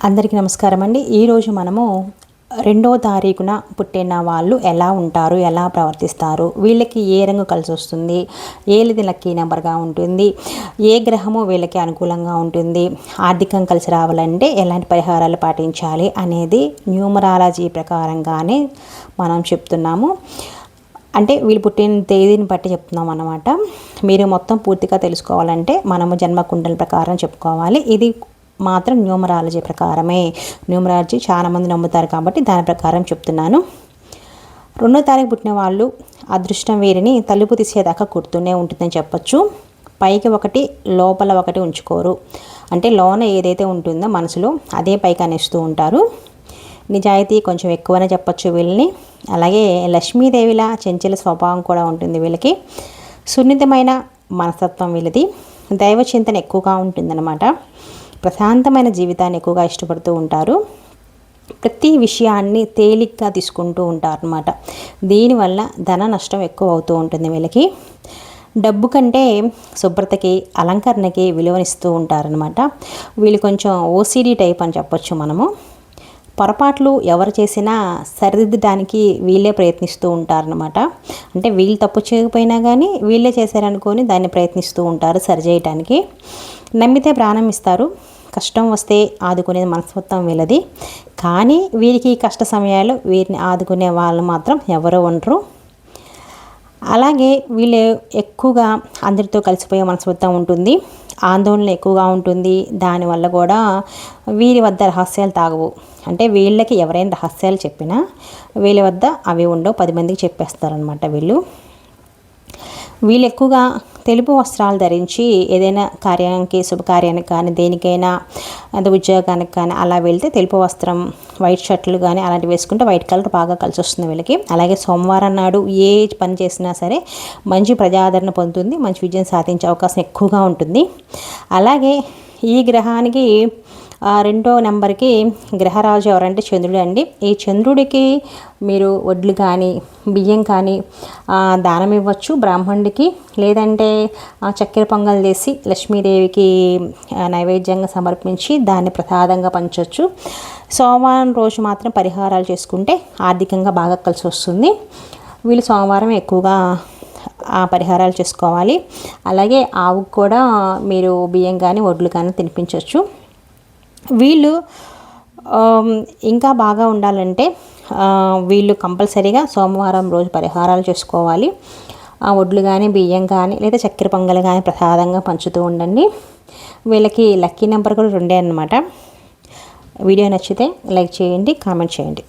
అందరికీ నమస్కారం అండి. ఈరోజు మనము 2వ తారీఖున పుట్టిన వాళ్ళు ఎలా ఉంటారు, ఎలా ప్రవర్తిస్తారు, వీళ్ళకి ఏ రంగు కలిసి వస్తుంది, ఏలిది లక్కీ నెంబర్గా ఉంటుంది, ఏ గ్రహము వీళ్ళకి అనుకూలంగా ఉంటుంది, ఆర్థికం కలిసి రావాలంటే ఎలాంటి పరిహారాలు పాటించాలి అనేది న్యూమరాలజీ ప్రకారంగానే మనం చెప్తున్నాము. అంటే వీళ్ళు పుట్టిన తేదీని బట్టి చెప్తున్నాం అన్నమాట. మీరు మొత్తం పూర్తిగా తెలుసుకోవాలంటే మనము జన్మకుండల ప్రకారం చెప్పుకోవాలి. ఇది మాత్రం న్యూమరాలజీ ప్రకారమే. న్యూమరాలజీ చాలామంది నమ్ముతారు కాబట్టి దాని ప్రకారం చెప్తున్నాను. 2వ తారీఖు పుట్టిన వాళ్ళు అదృష్టం వీరిని తలుపు తీసేదాకా కుడుతూనే ఉంటుందని చెప్పొచ్చు. పైకి ఒకటి లోపల ఒకటి ఉంచుకోరు. అంటే లోన ఏదైతే ఉంటుందో మనసులో అదే పైకి అనేస్తూ ఉంటారు. నిజాయితీ కొంచెం ఎక్కువనే చెప్పొచ్చు వీళ్ళని. అలాగే లక్ష్మీదేవిలా చెంచల స్వభావం కూడా ఉంటుంది వీళ్ళకి. సున్నితమైన మనస్తత్వం వీళ్ళది. దైవ చింతన ఎక్కువగా ఉంటుందన్నమాట. ప్రశాంతమైన జీవితాన్ని ఎక్కువగా ఇష్టపడుతూ ఉంటారు. ప్రతి విషయాన్ని తేలిగ్గా తీసుకుంటూ ఉంటారు అన్నమాట. దీనివల్ల ధన నష్టం ఎక్కువ అవుతూ ఉంటుంది వీళ్ళకి. డబ్బు కంటే శుభ్రతకి, అలంకరణకి విలువనిస్తూ ఉంటారనమాట. వీళ్ళు కొంచెం ఓసిడి టైప్ అని చెప్పొచ్చు మనము. పొరపాట్లు ఎవరు చేసినా సరిదిద్దడానికి వీళ్ళే ప్రయత్నిస్తూ ఉంటారనమాట. అంటే వీళ్ళు తప్పు చేయకపోయినా కానీ వీళ్ళే చేశారనుకొని దాన్ని ప్రయత్నిస్తూ ఉంటారు సరిచేయటానికి. నమ్మితే ప్రాణం ఇస్తారు. కష్టం వస్తే ఆదుకునేది మనస్తత్వం వీళ్ళది. కానీ వీరికి కష్ట సమయాలు వీరిని ఆదుకునే వాళ్ళు మాత్రం ఎవరో ఉండరు. అలాగే వీళ్ళు ఎక్కువగా అందరితో కలిసిపోయే మనస్తత్వం ఉంటుంది. ఆందోళన ఎక్కువగా ఉంటుంది. దానివల్ల కూడా వీరి వద్ద రహస్యాలు తాగవు. అంటే వీళ్ళకి ఎవరైనా రహస్యాలు చెప్పినా వీళ్ళ వద్ద అవి ఉండవు, 10 మందికి చెప్పేస్తారనమాట వీళ్ళు ఎక్కువగా తెలుపు వస్త్రాలు ధరించి ఏదైనా కార్యానికి, శుభకార్యానికి కానీ దేనికైనా అంటే ఉద్యోగానికి కానీ అలా వెళ్తే తెలుపు వస్త్రం, వైట్ షర్ట్లు కానీ అలాంటివి వేసుకుంటే వైట్ కలర్ బాగా కలిసి వస్తుంది వీళ్ళకి. అలాగే సోమవారం నాడు ఏ పని చేసినా సరే మంచి ప్రజాదరణ పొందుతుంది, మంచి విజయం సాధించే అవకాశం ఎక్కువగా ఉంటుంది. అలాగే ఈ గ్రహానికి 2వ నెంబర్కి గ్రహరాజు ఎవరంటే చంద్రుడు అండి. ఈ చంద్రుడికి మీరు వడ్లు కానీ బియ్యం కానీ దానం ఇవ్వచ్చు బ్రాహ్మణుడికి. లేదంటే చక్కెర పొంగల్ చేసి లక్ష్మీదేవికి నైవేద్యంగా సమర్పించి దాన్ని ప్రసాదంగా పంచవచ్చు. సోమవారం రోజు మాత్రం పరిహారాలు చేసుకుంటే ఆర్థికంగా బాగా కలిసి వస్తుంది. వీళ్ళు సోమవారం ఎక్కువగా పరిహారాలు చేసుకోవాలి. అలాగే ఆవుకు కూడా మీరు బియ్యం కానీ వడ్లు కానీ తినిపించవచ్చు. వీళ్ళు ఇంకా బాగా ఉండాలంటే వీళ్ళు కంపల్సరీగా సోమవారం రోజు పరిహారాలు చేసుకోవాలి. వడ్లు కానీ బియ్యం కానీ లేదా చక్కెర పొంగల్ కానీ ప్రసాదంగా పంచుతూ ఉండండి. వీళ్ళకి లక్కీ నెంబర్ కూడా 2 అన్నమాట. వీడియో నచ్చితే లైక్ చేయండి, కామెంట్ చేయండి.